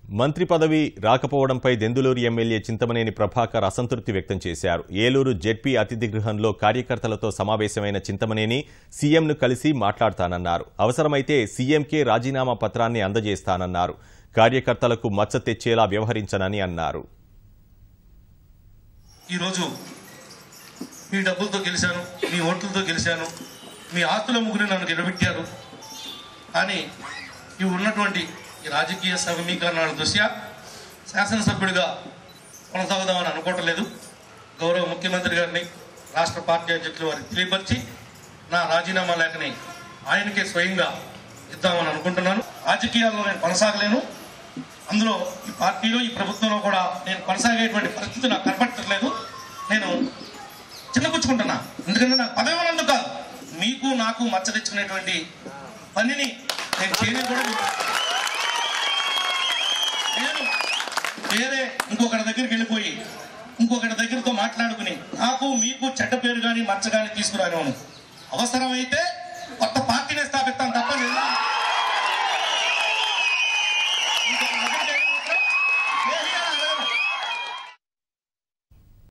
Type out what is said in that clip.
మంత్రి పదవి రాకపోవడంపై దెందులూరు ఎమ్మెల్యే చింతమనేని ప్రభాకర్ అసంతృప్తి వ్యక్తం చేశారు. ఏలూరు జెడ్పీ అతిథి గృహంలో కార్యకర్తలతో సమావేశమైన చింతమనేని సీఎంను కలిసి మాట్లాడతానన్నారు. అవసరమైతే సీఎంకే రాజీనామా పత్రాన్ని అందజేస్తానన్నారు. కార్యకర్తలకు మచ్చ తెచ్చేలా వ్యవహరించనని అన్నారు. ఈరోజు మీ డబ్బులతో గెలిచాను, మీ ఓట్లతో గెలిచాను, మీ ఆస్తుల ముగ్గురు నన్ను నిలబెట్టారు. కానీ ఇవి ఉన్నటువంటి ఈ రాజకీయ సమీకరణాల దృష్ట్యా శాసనసభ్యుడిగా కొనసాగుదామని అనుకోవట్లేదు. గౌరవ ముఖ్యమంత్రి గారిని, రాష్ట్ర పార్టీ అధ్యక్షులు వారికి తెలియపరిచి నా రాజీనామా లేఖని ఆయనకే స్వయంగా ఇద్దామని అనుకుంటున్నాను. రాజకీయాల్లో నేను కొనసాగలేను. అందులో ఈ పార్టీలో, ఈ ప్రభుత్వంలో కూడా నేను కొనసాగేటువంటి పరిస్థితి నాకు కనపడట్లేదు. నేను చిన్నపుచ్చుకుంటున్నా. ఎందుకంటే నాకు పదవి ఉన్నందుకు కాదు, మీకు నాకు మచ్చ తెచ్చుకునేటువంటి పనిని నేను చేయడం కూడా నేను వేరే ఇంకొకరి దగ్గరికి వెళ్ళిపోయి ఇంకొకరి దగ్గరతో మాట్లాడుకుని నాకు మీకు చెడ్డ పేరు కానీ మచ్చ కానీ తీసుకురాను. అవసరమైతే కొత్త